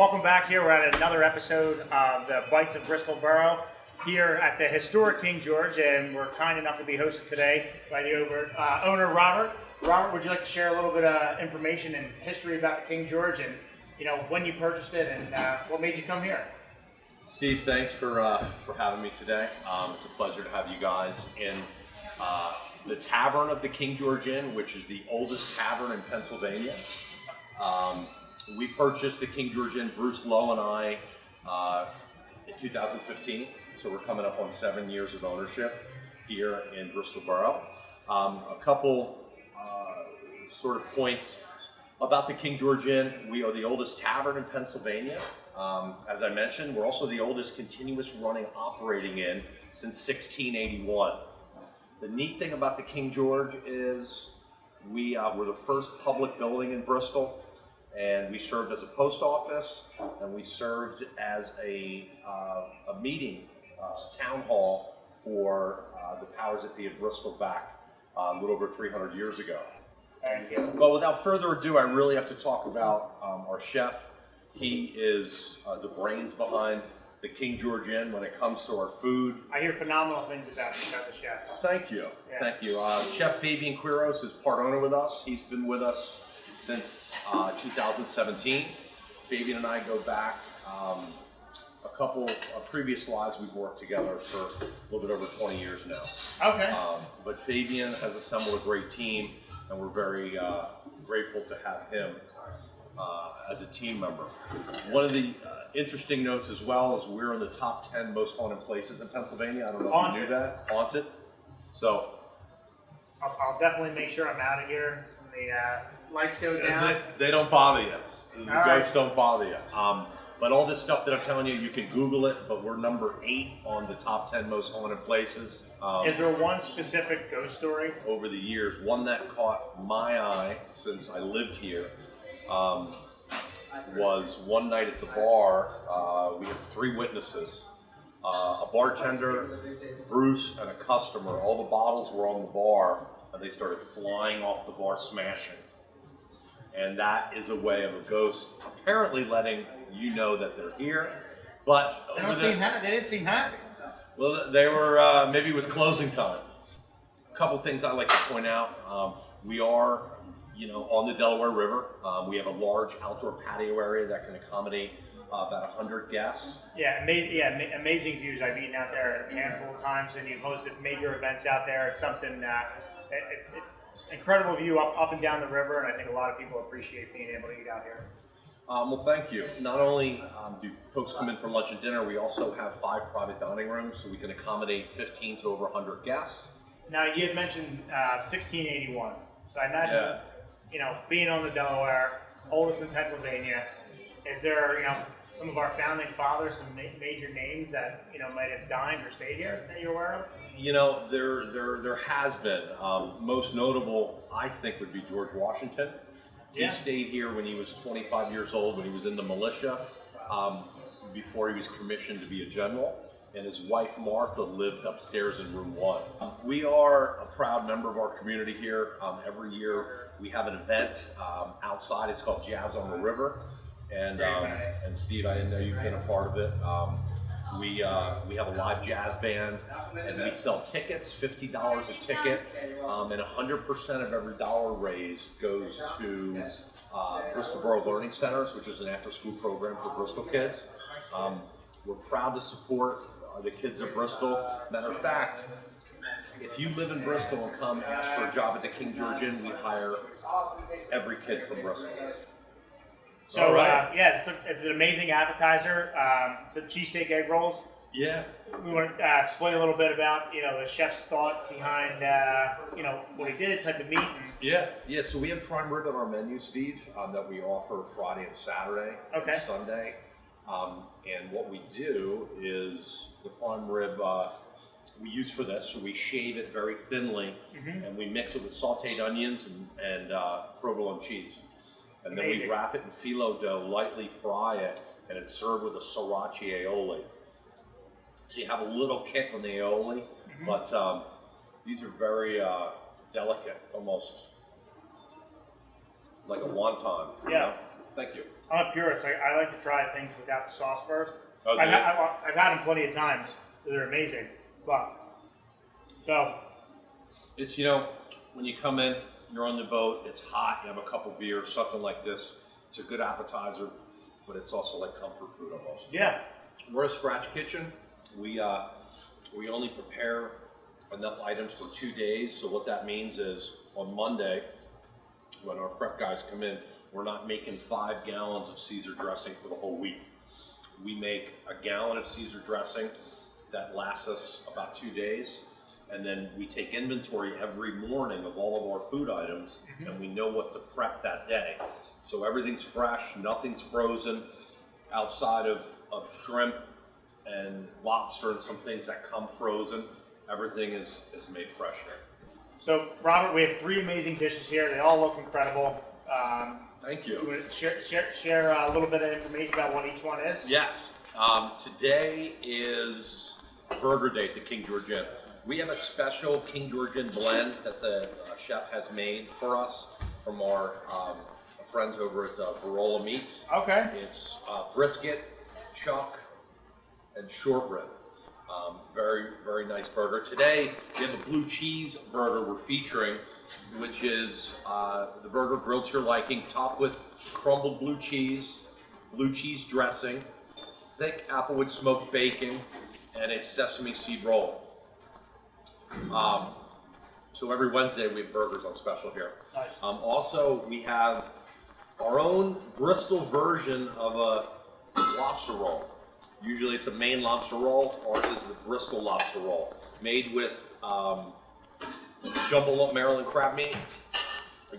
Welcome back here. We're at another episode of the Bites of Bristol Borough here at the historic King George, and we're kind enough to be hosted today by the owner, Robert. Robert, would you like to share a little bit of information and history about the King George and, when you purchased it and what made you come here? Steve, thanks for having me today. It's a pleasure to have you guys in the Tavern of the King George Inn, which is the oldest tavern in Pennsylvania. We purchased the King George Inn, Bruce Lowe and I, in 2015. So we're coming up on 7 years of ownership here in Bristol Borough. A couple sort of points about the King George Inn. We are the oldest tavern in Pennsylvania. As I mentioned, we're also the oldest continuous running operating inn since 1681. The neat thing about the King George is we were the first public building in Bristol, and we served as a post office, and we served as a meeting town hall for the powers that be of Bristol back a little over 300 years ago. But without further ado, I really have to talk about our chef. He is the brains behind the King George Inn when it comes to our food. I hear phenomenal things about you as a chef. Thank you. Yeah. Thank you. Chef Fabian is part owner with us. He's been with us since 2017. Fabian and I go back a couple of previous lives. We've worked together for a little bit over 20 years now. Okay. But Fabian has assembled a great team, and we're very grateful to have him as a team member. One of the interesting notes as well is we're in the top 10 most haunted places in Pennsylvania. I don't know if you knew that. Haunted. So I'll definitely make sure I'm out of here when the lights go down. They don't bother you. The ghosts don't bother you. But all this stuff that I'm telling you, you can Google it, but we're number 8 on the top 10 most haunted places. Is there one specific ghost story? Over the years, one that caught my eye since I lived here was one night at the bar. We had 3 witnesses, a bartender, Bruce, and a customer. All the bottles were on the bar, and they started flying off the bar, smashing. And that is a way of a ghost apparently letting you know that they're here. But they didn't seem happy. Well, they were, maybe it was closing time. A couple things I'd like to point out. We are, on the Delaware River. We have a large outdoor patio area that can accommodate about 100 guests. Yeah, amazing views. I've eaten out there a handful of times, and you've hosted major events out there. It's something, incredible view up and down the river, and I think a lot of people appreciate being able to eat out here. Well, thank you. Not only do folks come in for lunch and dinner, we also have 5 private dining rooms, so we can accommodate 15 to over 100 guests. Now, you had mentioned 1681, so I imagine, being on the Delaware, oldest in Pennsylvania, is there, some of our founding fathers, some major names that, might have dined or stayed here that you're aware of? There has been. Most notable, I think, would be George Washington. He stayed here when he was 25 years old, when he was in the militia, before he was commissioned to be a general. And his wife, Martha, lived upstairs in room 1. We are a proud member of our community here. Every year we have an event outside. It's called Jazz on the River. And Steve, I didn't know you'd been a part of it. We have a live jazz band, and we sell tickets, $50 a ticket, and 100% of every dollar raised goes to Bristol Borough Learning Centers, which is an after-school program for Bristol kids. We're proud to support the kids of Bristol. Matter of fact, if you live in Bristol and come ask for a job at the King George Inn, we hire every kid from Bristol. So, it's an amazing appetizer. It's a Cheesesteak Egg Rolls. Yeah. We want to explain a little bit about, the chef's thought behind, what he did, type of meat. Yeah. So we have prime rib on our menu, Steve, that we offer Friday and Saturday and Sunday. And what we do is the prime rib we use for this, so we shave it very thinly, and we mix it with sauteed onions and provolone cheese. And then we wrap it in phyllo dough, lightly fry it, and it's served with a sriracha aioli. So you have a little kick on the aioli, but these are very delicate, almost like a wonton. Yeah. Thank you. I'm a purist. I like to try things without the sauce first. Oh, I've, do you? I've had them plenty of times. They're amazing. But, so, It's, when you come in, you're on the boat, it's hot, you have a couple beers, something like this. It's a good appetizer, but it's also like comfort food almost. yeah. We're a scratch kitchen. We only prepare enough items for 2 days. So what that means is on Monday, when our prep guys come in, we're not making 5 gallons of Caesar dressing for the whole week. We make a gallon of Caesar dressing that lasts us about 2 days. And then we take inventory every morning of all of our food items, and we know what to prep that day. So everything's fresh, nothing's frozen, outside of shrimp and lobster and some things that come frozen. Everything is made fresh here. So, Robert, we have 3 amazing dishes here. They all look incredible. Thank You you. want to share a little bit of information about what each one is? Yes. Today is Burger Day at the King George Inn. We have a special King George Inn blend that the chef has made for us from our friends over at Borough Meats. Okay. It's brisket, chuck, and short rib. Very, very nice burger. Today, we have a blue cheese burger we're featuring, which is the burger grilled to your liking, topped with crumbled blue cheese dressing, thick applewood smoked bacon, and a sesame seed roll. So every Wednesday we have burgers on special here. Nice. Also, we have our own Bristol version of a lobster roll. Usually it's a Maine lobster roll. Ours is the Bristol lobster roll, made with jumbo Maryland crab meat,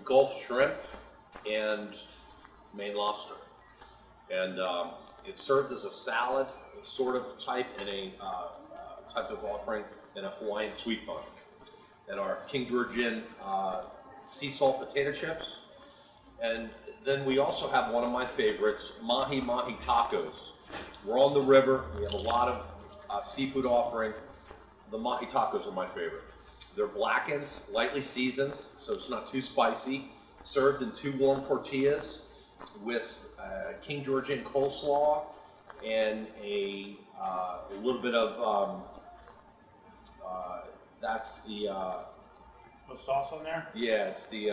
Gulf shrimp, and Maine lobster. And it's served as a salad, sort of type, in a type of offering in a Hawaiian sweet bun. And our King George Inn sea salt potato chips. And then we also have one of my favorites, mahi tacos. We're on the river. We have a lot of seafood offering. The mahi tacos are my favorite. They're blackened, lightly seasoned, so it's not too spicy. Served in 2 warm tortillas with King George Inn coleslaw and a little bit of that's the With sauce on there? yeah, it's the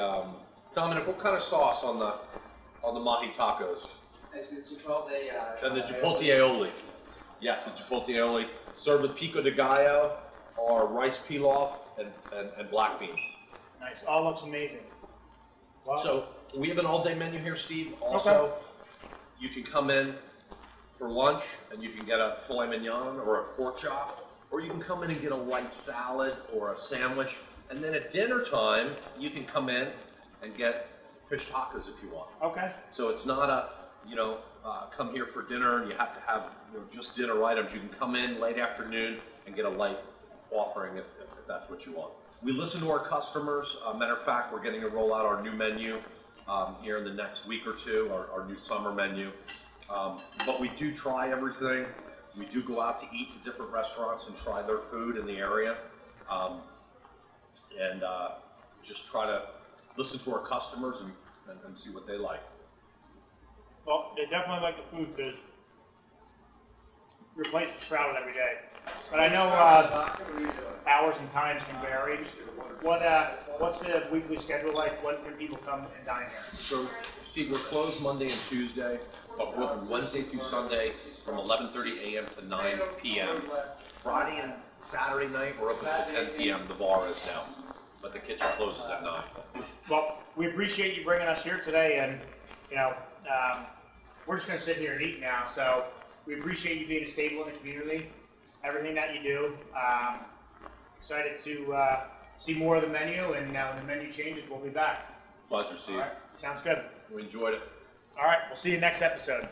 Dominic. What kind of sauce on the mahi tacos? It's the chipotle. And the chipotle aioli. Yes, the chipotle aioli. Served with pico de gallo or rice pilaf and black beans. Nice. All looks amazing. Wow. So we have an all-day menu here, Steve. Also, you can come in for lunch and you can get a filet mignon or a pork chop, or you can come in and get a light salad or a sandwich. And then at dinner time, you can come in and get fish tacos if you want. Okay. So it's not a, come here for dinner and you have to have just dinner items. You can come in late afternoon and get a light offering if that's what you want. We listen to our customers. Matter of fact, we're getting to roll out our new menu here in the next week or two, our new summer menu. But we do try everything. We do go out to eat to different restaurants and try their food in the area. And just try to listen to our customers and see what they like. Well, they definitely like the food because your place is crowded every day. But I know hours and times can vary. What's the weekly schedule like? When can people come and dine here? So, Steve, we're closed Monday and Tuesday, but we're open Wednesday through Sunday from 11:30 a.m. to 9 p.m. Friday and Saturday night, we're open till 10 p.m. The bar is now, but the kitchen closes at 9. Well, we appreciate you bringing us here today, and we're just going to sit here and eat now. So we appreciate you being a staple in the community, everything that you do. Excited to see more of the menu, and when the menu changes, we'll be back. Pleasure, Steve. All right, sounds good. We enjoyed it. All right, we'll see you next episode.